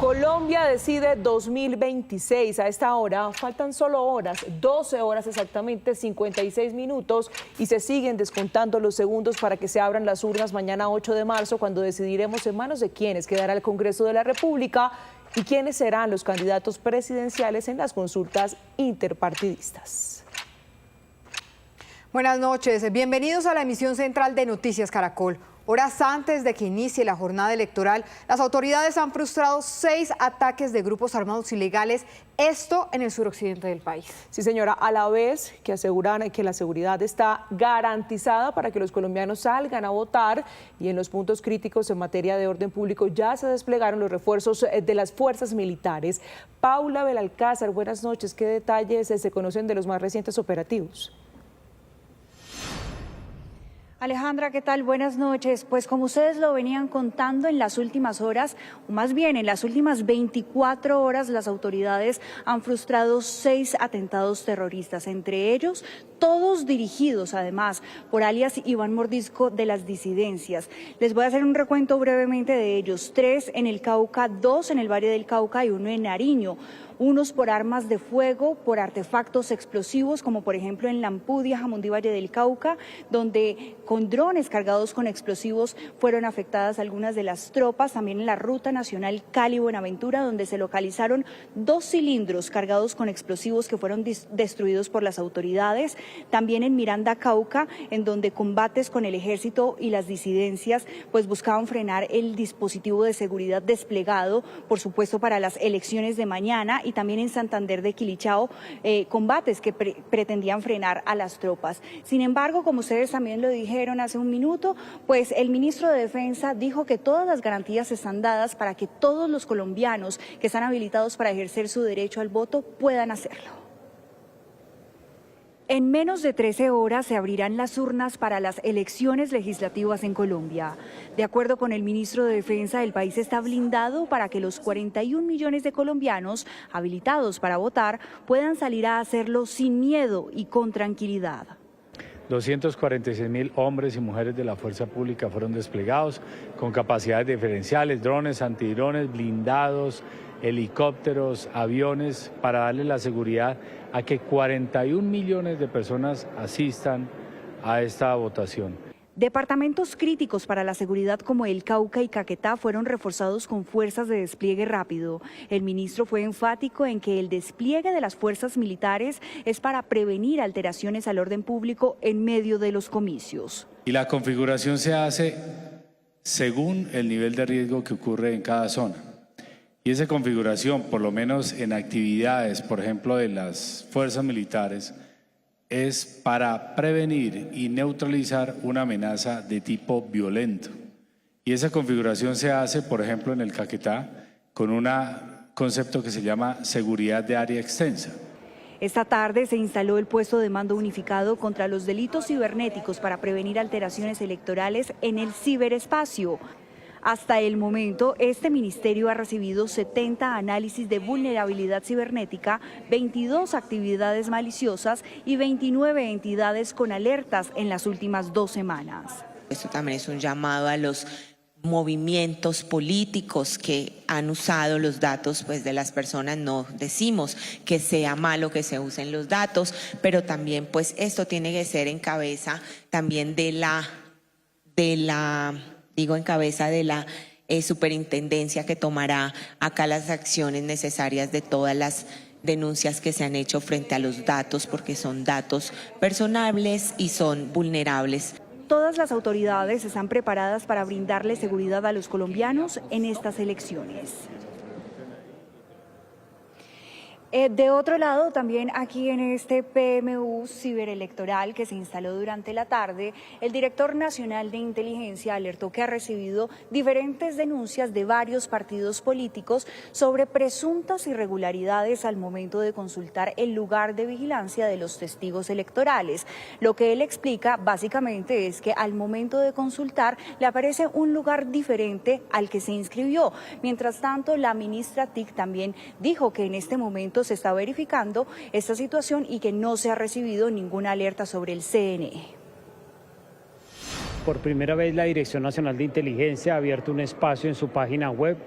Colombia decide 2026. A esta hora faltan solo horas, 12 horas exactamente, 56 minutos, y se siguen descontando los segundos para que se abran las urnas mañana 8 de marzo, cuando decidiremos en manos de quiénes quedará el Congreso de la República y quiénes serán los candidatos presidenciales en las consultas interpartidistas. Buenas noches, bienvenidos a la emisión central de Noticias Caracol. Horas antes de que inicie la jornada electoral, las autoridades han frustrado 6 ataques de grupos armados ilegales, esto en el suroccidente del país. Sí, señora, a la vez que aseguran que la seguridad está garantizada para que los colombianos salgan a votar, y en los puntos críticos en materia de orden público ya se desplegaron los refuerzos de las fuerzas militares. Paula Belalcázar, buenas noches. ¿Qué detalles se conocen de los más recientes operativos? Alejandra, ¿qué tal? Buenas noches. Pues como ustedes lo venían contando, en las últimas horas, o más bien en las últimas 24 horas, las autoridades han frustrado 6 atentados terroristas, entre ellos todos dirigidos además por alias Iván Mordisco de las disidencias. Les voy a hacer un recuento brevemente de ellos: 3 en el Cauca, 2 en el Valle del Cauca y 1 en Nariño. Unos por armas de fuego, por artefactos explosivos, como por ejemplo en Lampudia, Jamundí, Valle del Cauca, donde con drones cargados con explosivos fueron afectadas algunas de las tropas. También en la Ruta Nacional Cali-Buenaventura, donde se localizaron 2 cilindros cargados con explosivos que fueron destruidos por las autoridades. También en Miranda, Cauca, en donde combates con el ejército y las disidencias pues buscaban frenar el dispositivo de seguridad desplegado, por supuesto, para las elecciones de mañana. Y también en Santander de Quilichao, combates que pretendían frenar a las tropas. Sin embargo, como ustedes también lo dijeron hace un minuto, pues el ministro de Defensa dijo que todas las garantías están dadas para que todos los colombianos que están habilitados para ejercer su derecho al voto puedan hacerlo. En menos de 13 horas se abrirán las urnas para las elecciones legislativas en Colombia. De acuerdo con el ministro de Defensa, el país está blindado para que los 41 millones de colombianos habilitados para votar puedan salir a hacerlo sin miedo y con tranquilidad. 246.000 hombres y mujeres de la fuerza pública fueron desplegados con capacidades diferenciales, drones, antidrones, blindados, helicópteros, aviones, para darle la seguridad a que 41 millones de personas asistan a esta votación. Departamentos críticos para la seguridad como el Cauca y Caquetá fueron reforzados con fuerzas de despliegue rápido. El ministro fue enfático en que el despliegue de las fuerzas militares es para prevenir alteraciones al orden público en medio de los comicios. Y la configuración se hace según el nivel de riesgo que ocurre en cada zona. Y esa configuración, por lo menos en actividades, por ejemplo, de las fuerzas militares, es para prevenir y neutralizar una amenaza de tipo violento. Y esa configuración se hace, por ejemplo, en el Caquetá, con un concepto que se llama seguridad de área extensa. Esta tarde se instaló el puesto de mando unificado contra los delitos cibernéticos para prevenir alteraciones electorales en el ciberespacio. Hasta el momento, este ministerio ha recibido 70 análisis de vulnerabilidad cibernética, 22 actividades maliciosas y 29 entidades con alertas en las últimas 2 semanas. Esto también es un llamado a los movimientos políticos que han usado los datos pues de las personas. No decimos que sea malo que se usen los datos, pero también pues esto tiene que ser en cabeza también de la superintendencia que tomará acá las acciones necesarias de todas las denuncias que se han hecho frente a los datos, porque son datos personales y son vulnerables. Todas las autoridades están preparadas para brindarle seguridad a los colombianos en estas elecciones. De otro lado, también aquí en este PMU ciberelectoral que se instaló durante la tarde, el director nacional de inteligencia alertó que ha recibido diferentes denuncias de varios partidos políticos sobre presuntas irregularidades al momento de consultar el lugar de vigilancia de los testigos electorales. Lo que él explica básicamente es que al momento de consultar le aparece un lugar diferente al que se inscribió. Mientras tanto, la ministra TIC también dijo que en este momento se está verificando esta situación y que no se ha recibido ninguna alerta sobre el CNE. Por primera vez la Dirección Nacional de Inteligencia ha abierto un espacio en su página web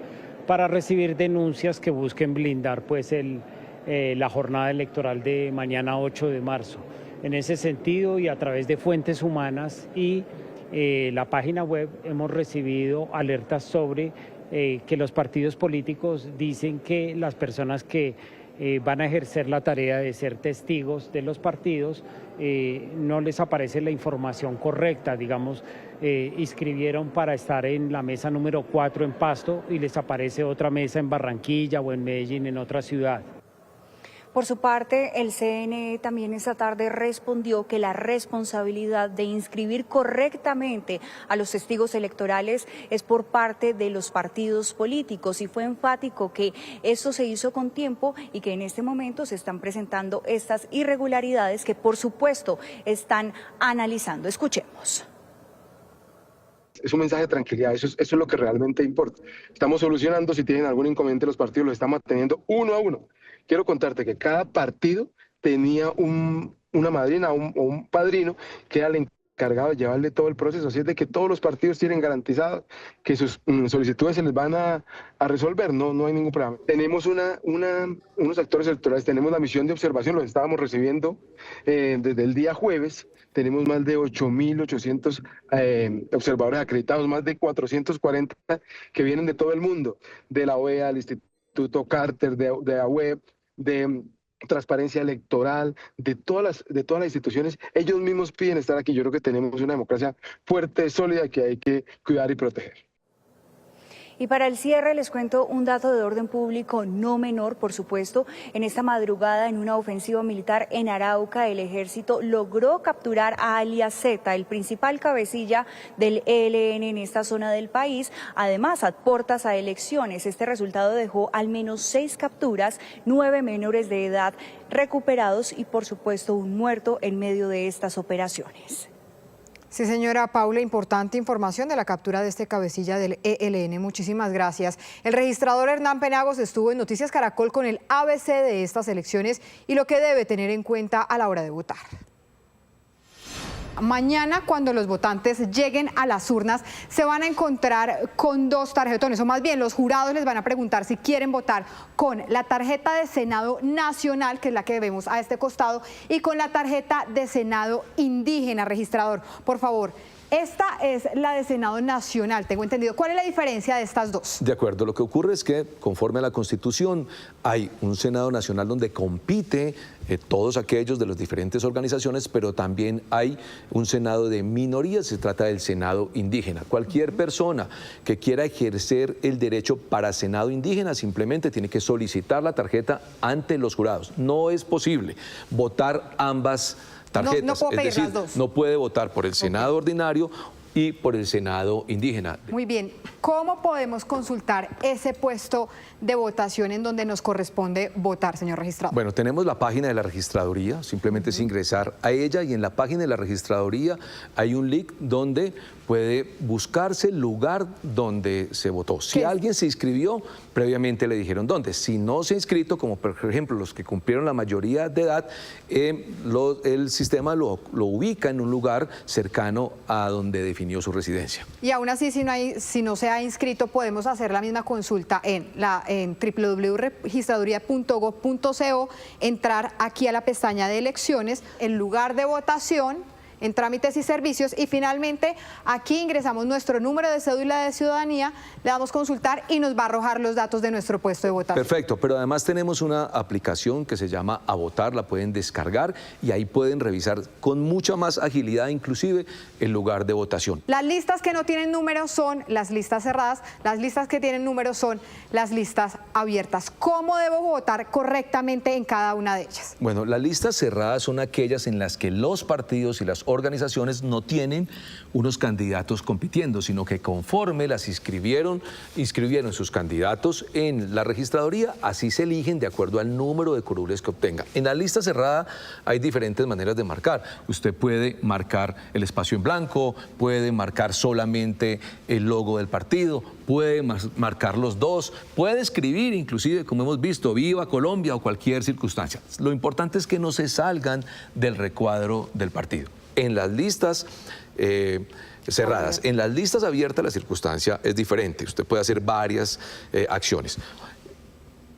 para recibir denuncias que busquen blindar pues la jornada electoral de mañana 8 de marzo. En ese sentido y a través de fuentes humanas y la página web hemos recibido alertas sobre que los partidos políticos dicen que las personas que van a ejercer la tarea de ser testigos de los partidos, no les aparece la información correcta, digamos, inscribieron para estar en la mesa número 4 en Pasto y les aparece otra mesa en Barranquilla o en Medellín, en otra ciudad. Por su parte, el CNE también esta tarde respondió que la responsabilidad de inscribir correctamente a los testigos electorales es por parte de los partidos políticos y fue enfático que eso se hizo con tiempo y que en este momento se están presentando estas irregularidades que por supuesto están analizando. Escuchemos. Es un mensaje de tranquilidad, eso es lo que realmente importa. Estamos solucionando, si tienen algún inconveniente los partidos, lo estamos atendiendo uno a uno. Quiero contarte que cada partido tenía una madrina o un padrino que era el encargado de llevarle todo el proceso, así es de que todos los partidos tienen garantizado que sus solicitudes se les van a resolver, no hay ningún problema. Tenemos unos actores electorales, tenemos la misión de observación, los estábamos recibiendo desde el día jueves. Tenemos más de 8.800 observadores acreditados, más de 440 que vienen de todo el mundo, de la OEA, del Instituto Carter, de la web, de Transparencia Electoral, de todas las instituciones. Ellos mismos piden estar aquí. Yo creo que tenemos una democracia fuerte, sólida, que hay que cuidar y proteger. Y para el cierre les cuento un dato de orden público no menor, por supuesto. En esta madrugada, en una ofensiva militar en Arauca, el ejército logró capturar a alias Z, el principal cabecilla del ELN en esta zona del país. Además, a puertas a elecciones, este resultado dejó al menos 6 capturas, 9 menores de edad recuperados y, por supuesto, un muerto en medio de estas operaciones. Sí, señora Paula, importante información de la captura de este cabecilla del ELN. Muchísimas gracias. El registrador Hernán Penagos estuvo en Noticias Caracol con el ABC de estas elecciones y lo que debe tener en cuenta a la hora de votar. Mañana, cuando los votantes lleguen a las urnas, se van a encontrar con 2 tarjetones, o más bien los jurados les van a preguntar si quieren votar con la tarjeta de Senado Nacional, que es la que vemos a este costado, y con la tarjeta de Senado Indígena. Registrador, por favor. Esta es la de Senado Nacional, tengo entendido. ¿Cuál es la diferencia de estas dos? De acuerdo, lo que ocurre es que, conforme a la Constitución, hay un Senado Nacional donde compite todos aquellos de las diferentes organizaciones, pero también hay un Senado de minorías, se trata del Senado Indígena. Cualquier persona que quiera ejercer el derecho para Senado Indígena simplemente tiene que solicitar la tarjeta ante los jurados. No es posible votar ambas tarjetas, no puedo pedir las dos. No puede votar por el Senado ordinario y por el Senado Indígena. Muy bien, ¿cómo podemos consultar ese puesto de votación en donde nos corresponde votar, señor registrador? Bueno, tenemos la página de la registraduría, simplemente es ingresar a ella y en la página de la registraduría hay un link donde puede buscarse el lugar donde se votó. Si alguien se inscribió, previamente le dijeron dónde. Si no se ha inscrito, como por ejemplo los que cumplieron la mayoría de edad, el sistema lo ubica en un lugar cercano a donde definió su residencia. Y aún así, si no se ha inscrito, podemos hacer la misma consulta en www.registraduría.gov.co, entrar aquí a la pestaña de elecciones, el lugar de votación, en trámites y servicios, y finalmente aquí ingresamos nuestro número de cédula de ciudadanía, le damos consultar y nos va a arrojar los datos de nuestro puesto de votación. Perfecto, pero además tenemos una aplicación que se llama A Votar, la pueden descargar y ahí pueden revisar con mucha más agilidad inclusive el lugar de votación. Las listas que no tienen números son las listas cerradas, las listas que tienen números son las listas abiertas. ¿Cómo debo votar correctamente en cada una de ellas? Bueno, las listas cerradas son aquellas en las que los partidos y las organizaciones no tienen unos candidatos compitiendo, sino que conforme las inscribieron sus candidatos en la registraduría, así se eligen de acuerdo al número de curules que obtenga. En la lista cerrada hay diferentes maneras de marcar. Usted puede marcar el espacio en blanco, puede marcar solamente el logo del partido, puede marcar los dos, puede escribir inclusive, como hemos visto, Viva Colombia o cualquier circunstancia. Lo importante es que no se salgan del recuadro del partido. En las listas cerradas. En las listas abiertas la circunstancia es diferente. Usted puede hacer varias acciones.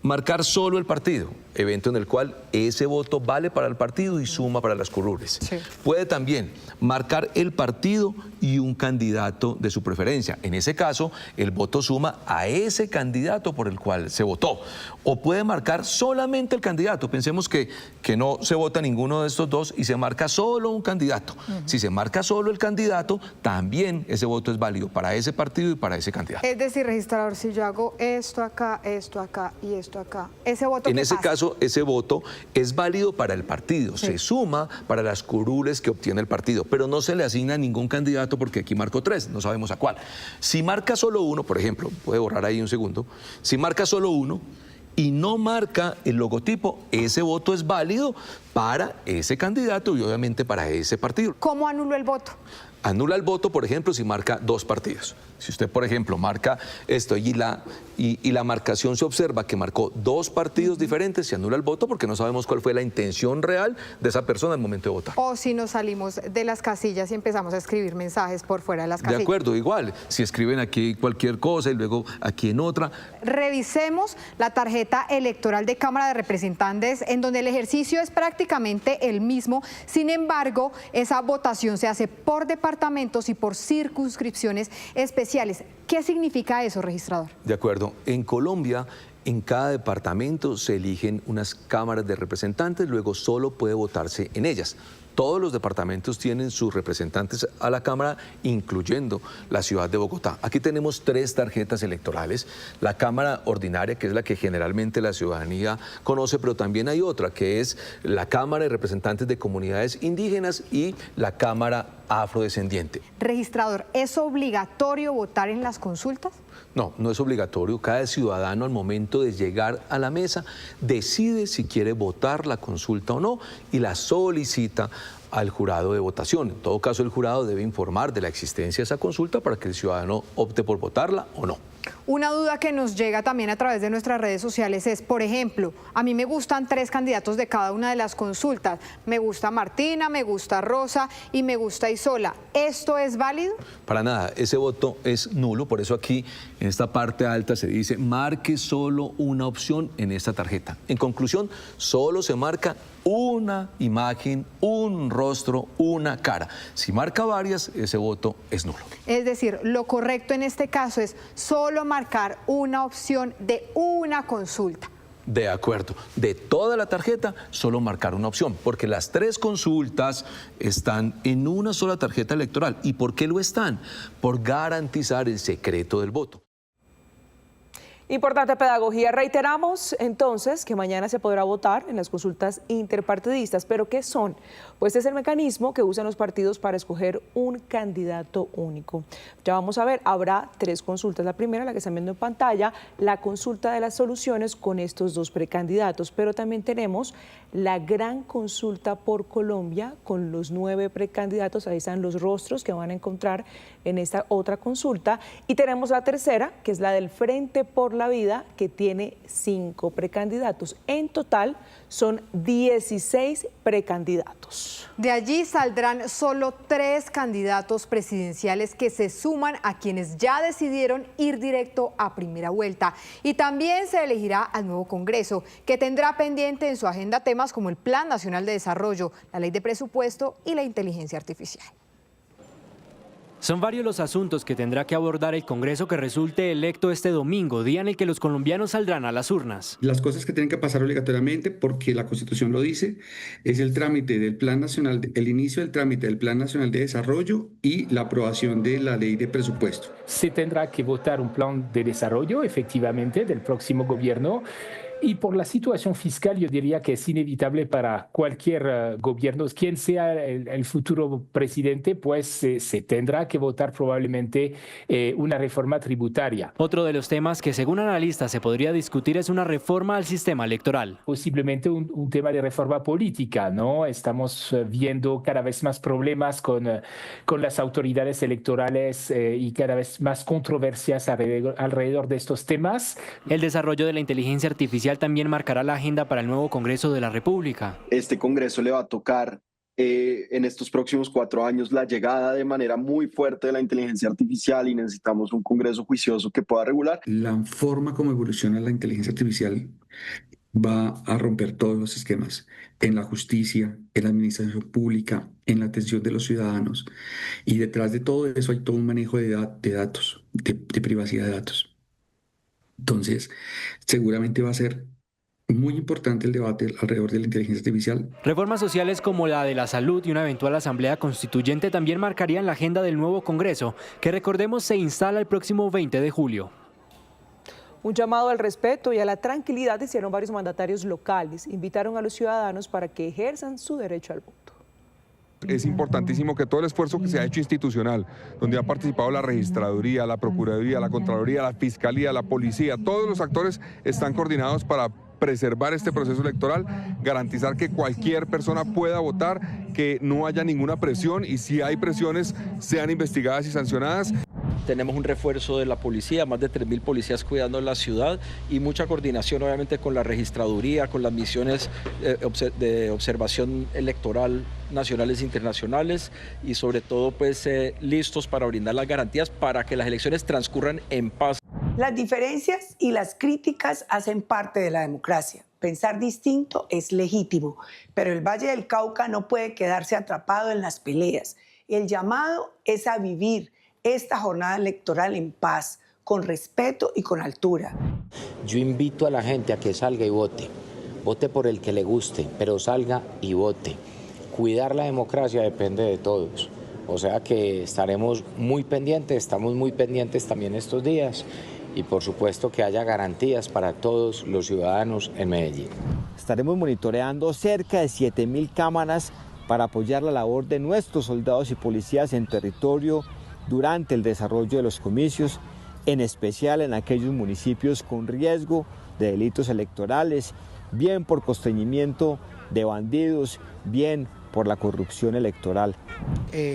Marcar solo el partido, evento en el cual ese voto vale para el partido y suma para las curules. Sí. Puede también marcar el partido y un candidato de su preferencia. En ese caso, el voto suma a ese candidato por el cual se votó. O puede marcar solamente el candidato. Pensemos que no se vota ninguno de estos dos y se marca solo un candidato. Si se marca solo el candidato, también ese voto es válido para ese partido y para ese candidato. Es decir, registrador, si yo hago esto acá y esto acá, ese voto En ¿qué ese pasa? caso, ese voto es válido para el partido, Sí. se suma para las curules que obtiene el partido, pero no se le asigna a ningún candidato porque aquí marcó 3, no sabemos a cuál. Si marca solo uno, por ejemplo, puede borrar ahí un segundo, si marca solo uno y no marca el logotipo, ese voto es válido para ese candidato y obviamente para ese partido. ¿Cómo anulo el voto? Anula el voto, por ejemplo, si marca 2 partidos. Si usted, por ejemplo, marca esto y la marcación se observa que marcó 2 partidos diferentes, se anula el voto porque no sabemos cuál fue la intención real de esa persona al momento de votar. O si nos salimos de las casillas y empezamos a escribir mensajes por fuera de las casillas. De acuerdo, igual. Si escriben aquí cualquier cosa y luego aquí en otra. Revisemos la tarjeta electoral de Cámara de Representantes, en donde el ejercicio es prácticamente el mismo. Sin embargo, esa votación se hace por departamentos y por circunscripciones especiales. ¿Qué significa eso, registrador? De acuerdo. En Colombia, en cada departamento se eligen unas cámaras de representantes, luego solo puede votarse en ellas. Todos los departamentos tienen sus representantes a la Cámara, incluyendo la ciudad de Bogotá. Aquí tenemos 3 tarjetas electorales. La Cámara Ordinaria, que es la que generalmente la ciudadanía conoce, pero también hay otra, que es la Cámara de Representantes de Comunidades Indígenas y la Cámara Afrodescendiente. Registrador, ¿es obligatorio votar en las consultas? No, no es obligatorio. Cada ciudadano al momento de llegar a la mesa decide si quiere votar la consulta o no y la solicita al jurado de votación. En todo caso, el jurado debe informar de la existencia de esa consulta para que el ciudadano opte por votarla o no. Una duda que nos llega también a través de nuestras redes sociales es, por ejemplo, a mí me gustan 3 candidatos de cada una de las consultas. Me gusta Martina, me gusta Rosa y me gusta Isola. ¿Esto es válido? Para nada, ese voto es nulo, por eso aquí en esta parte alta se dice marque solo una opción en esta tarjeta. En conclusión, solo se marca una imagen, un rostro, una cara. Si marca varias, ese voto es nulo. Es decir, lo correcto en este caso es solo marcar una opción de una consulta. De acuerdo. De toda la tarjeta, solo marcar una opción, porque las 3 consultas están en una sola tarjeta electoral. ¿Y por qué lo están? Por garantizar el secreto del voto. Importante pedagogía. Reiteramos entonces que mañana se podrá votar en las consultas interpartidistas. ¿Pero qué son? Pues es el mecanismo que usan los partidos para escoger un candidato único. Ya vamos a ver, habrá 3 consultas. La primera, la que están viendo en pantalla, la consulta de las soluciones con estos 2 precandidatos. Pero también tenemos la gran consulta por Colombia con los 9 precandidatos. Ahí están los rostros que van a encontrar en esta otra consulta. Y tenemos la tercera, que es la del Frente por la Vida, que tiene 5 precandidatos. En total son 16 precandidatos. De allí saldrán solo 3 candidatos presidenciales que se suman a quienes ya decidieron ir directo a primera vuelta. Y también se elegirá al nuevo Congreso, que tendrá pendiente en su agenda temas como el Plan Nacional de Desarrollo, la Ley de Presupuesto y la inteligencia artificial. Son varios los asuntos que tendrá que abordar el Congreso que resulte electo este domingo, día en el que los colombianos saldrán a las urnas. Las cosas que tienen que pasar obligatoriamente, porque la Constitución lo dice, es el trámite del Plan Nacional, el inicio del trámite del Plan Nacional de Desarrollo y la aprobación de la Ley de Presupuesto. Se tendrá que votar un plan de desarrollo, efectivamente, del próximo gobierno. Y por la situación fiscal, yo diría que es inevitable para cualquier gobierno, quien sea el futuro presidente, pues se tendrá que votar probablemente una reforma tributaria. Otro de los temas que según analistas se podría discutir es una reforma al sistema electoral. Posiblemente un tema de reforma política, ¿no? Estamos viendo cada vez más problemas con las autoridades electorales y cada vez más controversias alrededor de estos temas. El desarrollo de la inteligencia artificial también marcará la agenda para el nuevo Congreso de la República. Este Congreso le va a tocar en estos próximos 4 años la llegada de manera muy fuerte de la inteligencia artificial y necesitamos un Congreso juicioso que pueda regular. La forma como evoluciona la inteligencia artificial va a romper todos los esquemas en la justicia, en la administración pública, en la atención de los ciudadanos. Y detrás de todo eso hay todo un manejo de datos, de privacidad de datos. Entonces, seguramente va a ser muy importante el debate alrededor de la inteligencia artificial. Reformas sociales como la de la salud y una eventual asamblea constituyente también marcarían la agenda del nuevo Congreso, que recordemos se instala el próximo 20 de julio. Un llamado al respeto y a la tranquilidad hicieron varios mandatarios locales. Invitaron a los ciudadanos para que ejerzan su derecho al voto. Es importantísimo que todo el esfuerzo que se ha hecho institucional, donde ha participado la registraduría, la procuraduría, la contraloría, la fiscalía, la policía, todos los actores están coordinados para preservar este proceso electoral, garantizar que cualquier persona pueda votar, que no haya ninguna presión y si hay presiones sean investigadas y sancionadas. Tenemos un refuerzo de la policía, más de 3.000 policías cuidando la ciudad y mucha coordinación obviamente con la registraduría, con las misiones de observación electoral nacionales e internacionales y sobre todo pues listos para brindar las garantías para que las elecciones transcurran en paz. Las diferencias y las críticas hacen parte de la democracia. Pensar distinto es legítimo, pero el Valle del Cauca no puede quedarse atrapado en las peleas. El llamado es a vivir esta jornada electoral en paz, con respeto y con altura. Yo invito a la gente a que salga y vote. Vote por el que le guste, pero salga y vote. Cuidar la democracia depende de todos. O sea que estaremos muy pendientes, estamos muy pendientes también estos días. Y por supuesto que haya garantías para todos los ciudadanos en Medellín. Estaremos monitoreando cerca de 7.000 cámaras para apoyar la labor de nuestros soldados y policías en territorio durante el desarrollo de los comicios, en especial en aquellos municipios con riesgo de delitos electorales, bien por constreñimiento de bandidos, bien por la corrupción electoral.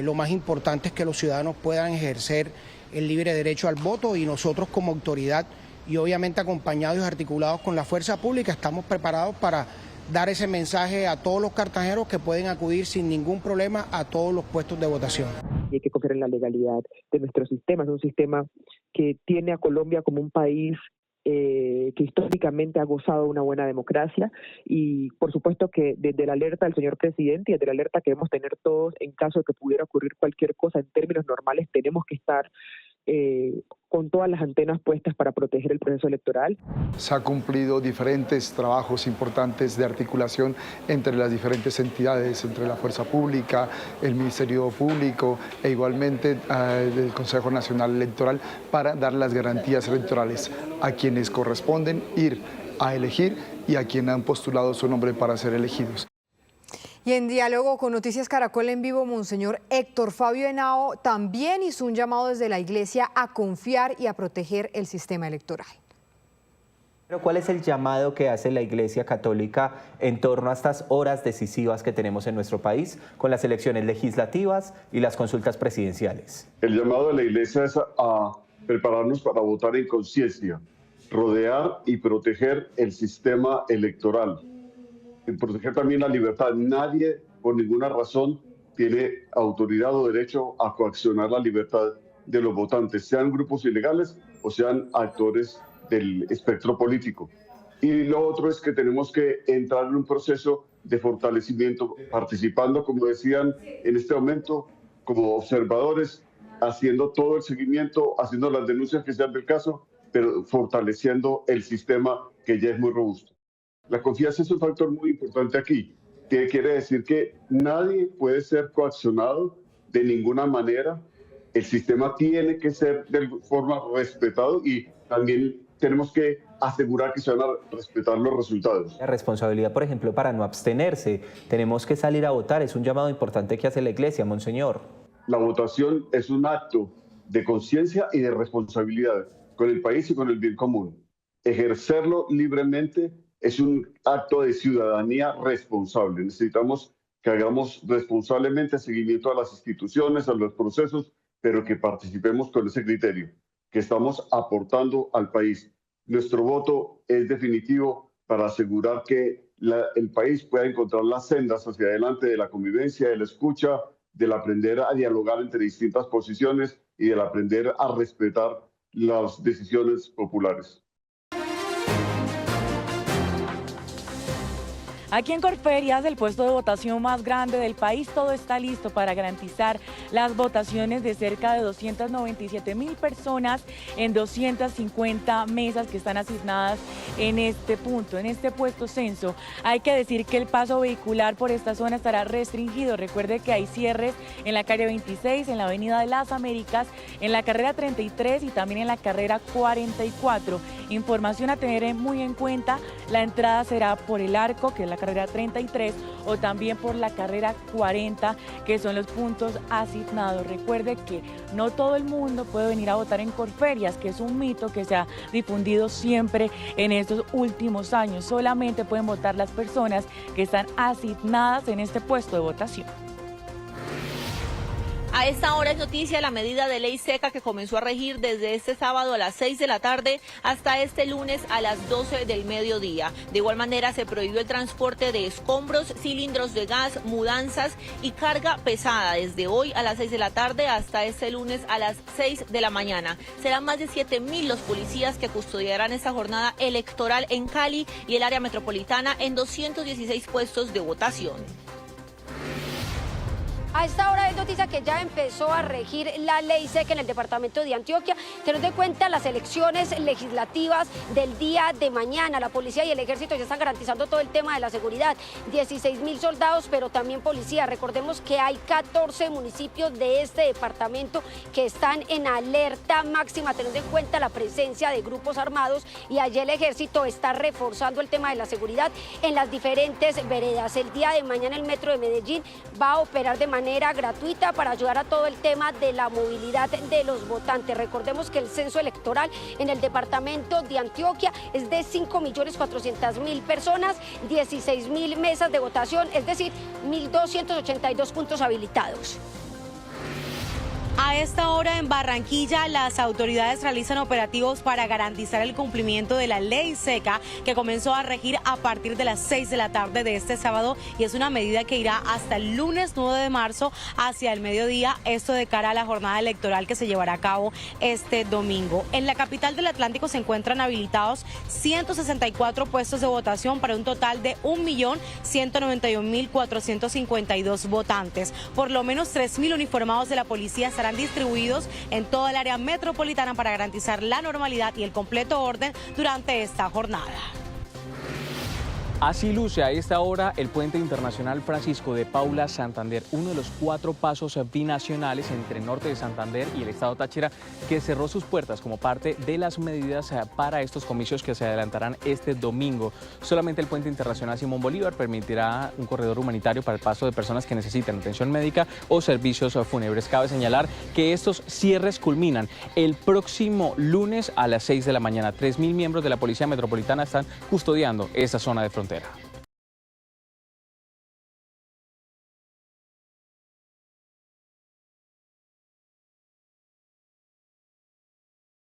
Lo más importante es que los ciudadanos puedan ejercer el libre derecho al voto y nosotros como autoridad y obviamente acompañados y articulados con la fuerza pública estamos preparados para dar ese mensaje a todos los cartageneros que pueden acudir sin ningún problema a todos los puestos de votación. Y hay que confiar en la legalidad de nuestro sistema, es un sistema que tiene a Colombia como un país que históricamente ha gozado una buena democracia y por supuesto que desde la alerta del señor presidente y desde la alerta que debemos tener todos en caso de que pudiera ocurrir cualquier cosa en términos normales tenemos que estar con todas las antenas puestas para proteger el proceso electoral. Se ha cumplido diferentes trabajos importantes de articulación entre las diferentes entidades, entre la Fuerza Pública, el Ministerio Público e igualmente el Consejo Nacional Electoral para dar las garantías electorales a quienes corresponden ir a elegir y a quienes han postulado su nombre para ser elegidos. Y en diálogo con Noticias Caracol en vivo, Monseñor Héctor Fabio Henao también hizo un llamado desde la Iglesia a confiar y a proteger el sistema electoral. Pero ¿cuál es el llamado que hace la Iglesia Católica en torno a estas horas decisivas que tenemos en nuestro país con las elecciones legislativas y las consultas presidenciales? El llamado de la Iglesia es a prepararnos para votar en conciencia, rodear y proteger el sistema electoral. Proteger también la libertad. Nadie, por ninguna razón, tiene autoridad o derecho a coaccionar la libertad de los votantes, sean grupos ilegales o sean actores del espectro político. Y lo otro es que tenemos que entrar en un proceso de fortalecimiento, participando, como decían, en este momento, como observadores, haciendo todo el seguimiento, haciendo las denuncias que sean del caso, pero fortaleciendo el sistema que ya es muy robusto. La confianza es un factor muy importante aquí, que quiere decir que nadie puede ser coaccionado de ninguna manera. El sistema tiene que ser de forma respetado y también tenemos que asegurar que se van a respetar los resultados. La responsabilidad, por ejemplo, para no abstenerse. Tenemos que salir a votar, es un llamado importante que hace la Iglesia, Monseñor. La votación es un acto de conciencia y de responsabilidad con el país y con el bien común. Ejercerlo libremente es un acto de ciudadanía responsable. Necesitamos que hagamos responsablemente seguimiento a las instituciones, a los procesos, pero que participemos con ese criterio, que estamos aportando al país. Nuestro voto es definitivo para asegurar que el país pueda encontrar las sendas hacia adelante de la convivencia, de la escucha, del aprender a dialogar entre distintas posiciones y del aprender a respetar las decisiones populares. Aquí en Corferias, el puesto de votación más grande del país, todo está listo para garantizar las votaciones de cerca de 297.000 personas en 250 mesas que están asignadas en este punto, en este puesto censo. Hay que decir que el paso vehicular por esta zona estará restringido. Recuerde que hay cierres en la calle 26, en la avenida de las Américas, en la carrera 33 y también en la carrera 44. Información a tener muy en cuenta, la entrada será por el Arco, que es la carrera 33, o también por la carrera 40, que son los puntos asignados. Recuerde que no todo el mundo puede venir a votar en Corferias, que es un mito que se ha difundido siempre en estos últimos años. Solamente pueden votar las personas que están asignadas en este puesto de votación. A esta hora es noticia la medida de ley seca que comenzó a regir desde este sábado a las 6 de la tarde hasta este lunes a las 12 del mediodía. De igual manera se prohibió el transporte de escombros, cilindros de gas, mudanzas y carga pesada desde hoy a las 6 de la tarde hasta este lunes a las 6 de la mañana. Serán más de 7.000 los policías que custodiarán esta jornada electoral en Cali y el área metropolitana en 216 puestos de votación. A esta hora es noticia que ya empezó a regir la ley seca en el departamento de Antioquia. Teniendo en cuenta las elecciones legislativas del día de mañana, la policía y el ejército ya están garantizando todo el tema de la seguridad. 16.000 soldados, pero también policía. Recordemos que hay 14 municipios de este departamento que están en alerta máxima, teniendo en cuenta la presencia de grupos armados, y allí el ejército está reforzando el tema de la seguridad en las diferentes veredas. El día de mañana el metro de Medellín va a operar de manera gratuita para ayudar a todo el tema de la movilidad de los votantes. Recordemos que el censo electoral en el departamento de Antioquia es de 5.400.000 personas, 16.000 mesas de votación, es decir, 1.282 puntos habilitados. A esta hora en Barranquilla, las autoridades realizan operativos para garantizar el cumplimiento de la ley seca que comenzó a regir a partir de las 6 de la tarde de este sábado, y es una medida que irá hasta el lunes 9 de marzo hacia el mediodía, esto de cara a la jornada electoral que se llevará a cabo este domingo. En la capital del Atlántico se encuentran habilitados 164 puestos de votación para un total de 1.191.452 votantes. Por lo menos 3.000 uniformados de la policía estarán distribuidos en toda el área metropolitana para garantizar la normalidad y el completo orden durante esta jornada. Así luce a esta hora el puente internacional Francisco de Paula Santander, uno de los 4 pasos binacionales entre el norte de Santander y el estado Táchira, que cerró sus puertas como parte de las medidas para estos comicios que se adelantarán este domingo. Solamente el puente internacional Simón Bolívar permitirá un corredor humanitario para el paso de personas que necesitan atención médica o servicios fúnebres. Cabe señalar que estos cierres culminan el próximo lunes a las 6 de la mañana. 3.000 miembros de la Policía Metropolitana están custodiando esta zona de frontera.